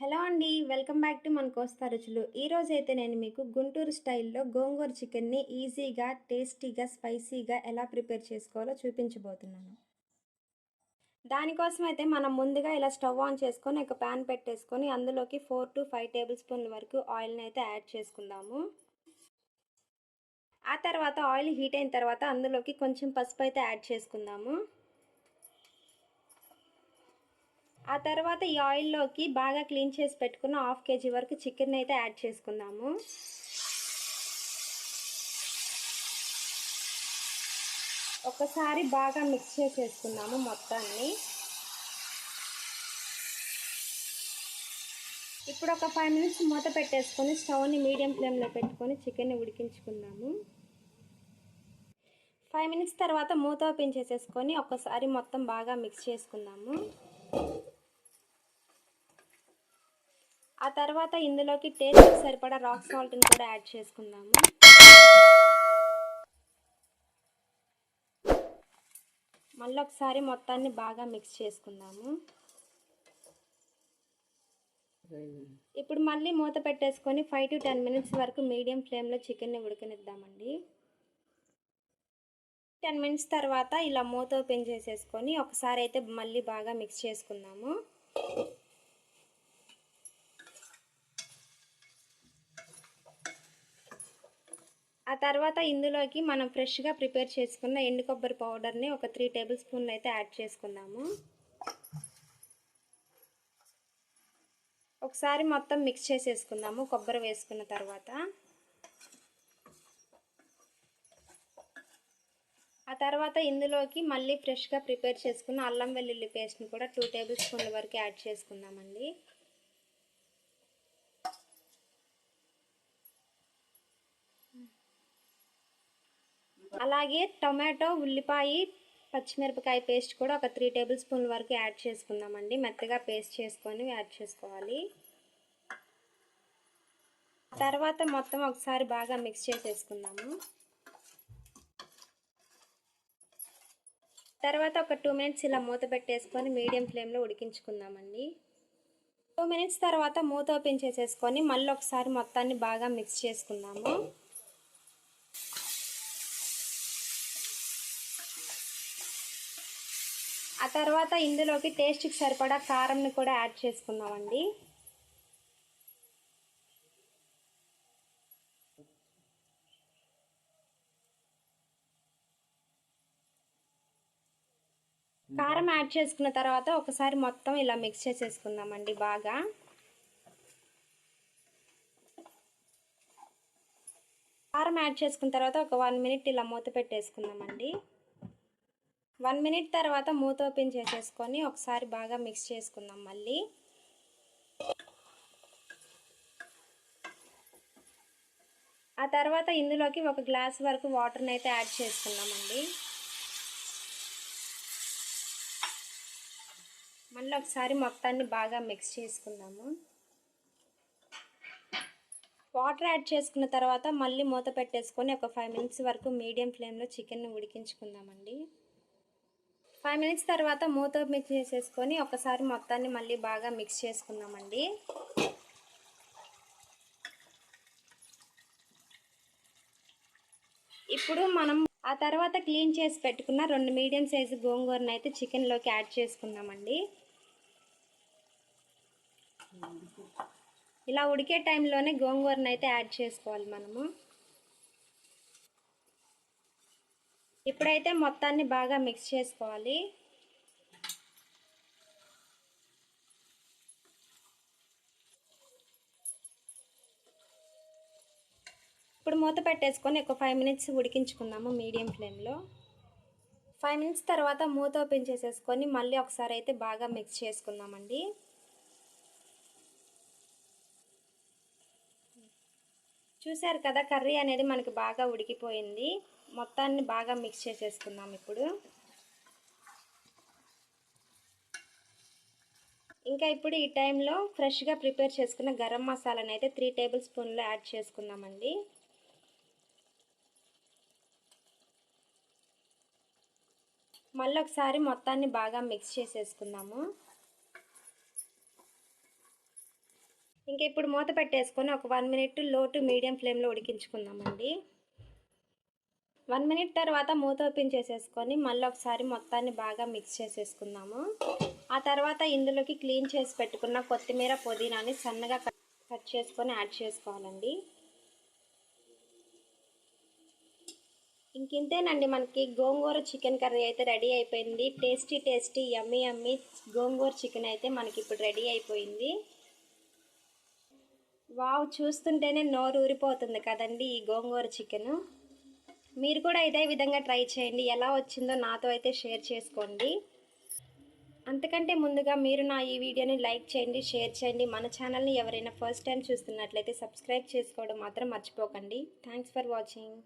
Hello అండి, welcome back to మన కోస్తా రుచులు. ఈరోజు అయితే నేను మీకు గుంటూరు స్టైల్లో గోంగూర చికెన్ని ఈజీగా, టేస్టీగా, స్పైసీగా ఎలా ప్రిపేర్ చేసుకోవాలో చూపించబోతున్నాను. దానికోసం అయితే మనం ముందుగా ఇలా స్టవ్ ఆన్ చేసుకొని ఒక ప్యాన్ పెట్టేసుకొని అందులోకి 4 to 5 టేబుల్ స్పూన్ల వరకు ఆయిల్ని అయితే యాడ్ చేసుకుందాము. ఆ తర్వాత ఆయిల్ హీట్ అయిన తర్వాత అందులోకి కొంచెం పసుపు అయితే యాడ్ చేసుకుందాము. ఆ తర్వాత ఈ ఆయిల్లోకి బాగా క్లీన్ చేసి పెట్టుకున్న 1/2 kg వరకు చికెన్ అయితే యాడ్ చేసుకుందాము. ఒకసారి బాగా మిక్స్ చేసేసుకుందాము మొత్తాన్ని. ఇప్పుడు ఒక 5 minutes మూత పెట్టేసుకొని స్టవ్ని మీడియం ఫ్లేమ్లో పెట్టుకొని చికెన్ని ఉడికించుకుందాము. 5 minutes తర్వాత మూత ఓపెన్ చేసేసుకొని ఒకసారి మొత్తం బాగా మిక్స్ చేసుకుందాము. ఆ తర్వాత ఇందులోకి టేస్ట్కి సరిపడా రాక్ సాల్ట్ని కూడా యాడ్ చేసుకుందాము. మళ్ళీ ఒకసారి మొత్తాన్ని బాగా మిక్స్ చేసుకుందాము. ఇప్పుడు మళ్ళీ మూత పెట్టేసుకొని 5 to 10 minutes వరకు మీడియం ఫ్లేమ్లో చికెన్ని ఉడకనిద్దామండి. 10 minutes తర్వాత ఇలా మూత ఓపెన్ చేసేసుకొని ఒకసారి అయితే మళ్ళీ బాగా మిక్స్ చేసుకుందాము. ఆ తర్వాత ఇందులోకి మనం ఫ్రెష్గా ప్రిపేర్ చేసుకున్న ఎండు కొబ్బరి పౌడర్ని ఒక 3 టేబుల్ స్పూన్లు అయితే యాడ్ చేసుకుందాము. ఒకసారి మొత్తం మిక్స్ చేసేసుకుందాము కొబ్బరి వేసుకున్న తర్వాత. ఆ తర్వాత ఇందులోకి మళ్ళీ ఫ్రెష్గా ప్రిపేర్ చేసుకున్న అల్లం వెల్లుల్లి పేస్ట్ని కూడా 2 టేబుల్ స్పూన్ల వరకు యాడ్ చేసుకుందామండి. అలాగే టొమాటో, ఉల్లిపాయ, పచ్చిమిరపకాయ పేస్ట్ కూడా ఒక 3 టేబుల్ స్పూన్ల వరకు యాడ్ చేసుకుందామండి. మెత్తగా పేస్ట్ చేసుకొని యాడ్ చేసుకోవాలి. తర్వాత మొత్తం ఒకసారి బాగా మిక్స్ చేసేసుకుందాము. తర్వాత ఒక 2 minutes ఇలా మూత పెట్టేసుకొని మీడియం ఫ్లేమ్లో ఉడికించుకుందామండి. 2 minutes తర్వాత మూత ఓపెన్ చేసేసుకొని మళ్ళీ ఒకసారి మొత్తాన్ని బాగా మిక్స్ చేసుకుందాము. ఆ తర్వాత ఇందులోకి టేస్ట్కి సరిపడా కారంని కూడా యాడ్ చేసుకుందామండి. కారం యాడ్ చేసుకున్న తర్వాత ఒకసారి మొత్తం ఇలా మిక్స్ చేసేసుకుందామండి బాగా. కారం యాడ్ చేసుకున్న తర్వాత ఒక 1 minute ఇలా మూత పెట్టేసుకుందామండి. 1 minute తర్వాత మూత ఓపెన్ చేసేసుకొని ఒకసారి బాగా మిక్స్ చేసుకుందాం మళ్ళీ. ఆ తర్వాత ఇందులోకి 1 గ్లాస్ వరకు వాటర్ని అయితే యాడ్ చేసుకుందామండి. మళ్ళీ ఒకసారి మొత్తాన్ని బాగా మిక్స్ చేసుకుందాము. వాటర్ యాడ్ చేసుకున్న తర్వాత మళ్ళీ మూత పెట్టేసుకొని ఒక 5 minutes వరకు మీడియం ఫ్లేమ్లో చికెన్ని ఉడికించుకుందామండి. 5 minutes తర్వాత మూత మిక్స్ చేసేసుకొని ఒకసారి మొత్తాన్ని మళ్ళీ బాగా మిక్స్ చేసుకుందామండి. ఇప్పుడు మనం ఆ తర్వాత క్లీన్ చేసి పెట్టుకున్న 2 మీడియం సైజు గోంగూరని అయితే చికెన్లోకి యాడ్ చేసుకుందామండి. ఇలా ఉడికే టైంలోనే గోంగూరని అయితే యాడ్ చేసుకోవాలి మనము. ఇప్పుడైతే మొత్తాన్ని బాగా మిక్స్ చేసుకోవాలి. ఇప్పుడు మూత పెట్టేసుకొని ఒక 5 minutes ఉడికించుకుందాము మీడియం ఫ్లేమ్లో. 5 minutes తర్వాత మూత ఓపెన్ చేసేసుకొని మళ్ళీ ఒకసారి అయితే బాగా మిక్స్ చేసుకుందామండి. చూసారు కదా, కర్రీ అనేది మనకి బాగా ఉడికిపోయింది. మొత్తాన్ని బాగా మిక్స్ చేసేసుకుందాం ఇప్పుడు. ఇంకా ఇప్పుడు ఈ టైంలో ఫ్రెష్గా ప్రిపేర్ చేసుకున్న గరం మసాలాని అయితే 3 టేబుల్ స్పూన్లు యాడ్ చేసుకుందామండి. మళ్ళీ ఒకసారి మొత్తాన్ని బాగా మిక్స్ చేసేసుకుందాము. ఇంకా ఇప్పుడు మూత పెట్టేసుకొని ఒక 1 మినిట్ లో టు మీడియం ఫ్లేమ్లో ఉడికించుకుందామండి. 1 మినిట్ తర్వాత మూత ఓపెన్ చేసేసుకొని మళ్ళీ ఒకసారి మొత్తాన్ని బాగా మిక్స్ చేసేసుకుందాము. ఆ తర్వాత ఇందులోకి క్లీన్ చేసి పెట్టుకున్న కొత్తిమీర పుదీనాని సన్నగా కట్ చేసుకొని యాడ్ చేసుకోవాలండి. ఇంకింతేనండి, మనకి గోంగూర చికెన్ కర్రీ అయితే రెడీ అయిపోయింది. టేస్టీ యమ్మీ యమ్మీ గోంగూర చికెన్ అయితే మనకి ఇప్పుడు రెడీ అయిపోయింది. వావ్, చూస్తుంటేనే నోరు ఊరిపోతుంది కదండి ఈ గోంగూర చికెన్. మీరు కూడా ఇదే విధంగా ట్రై చేయండి. ఎలా వచ్చిందో నాతో అయితే షేర్ చేసుకోండి. అంతకంటే ముందుగా మీరు నా ఈ వీడియోని లైక్ చేయండి, షేర్ చేయండి. మన ఛానల్ని ఎవరైనా ఫస్ట్ టైం చూస్తున్నట్లయితే సబ్స్క్రైబ్ చేసుకోవడం మాత్రం మర్చిపోకండి. Thanks for watching.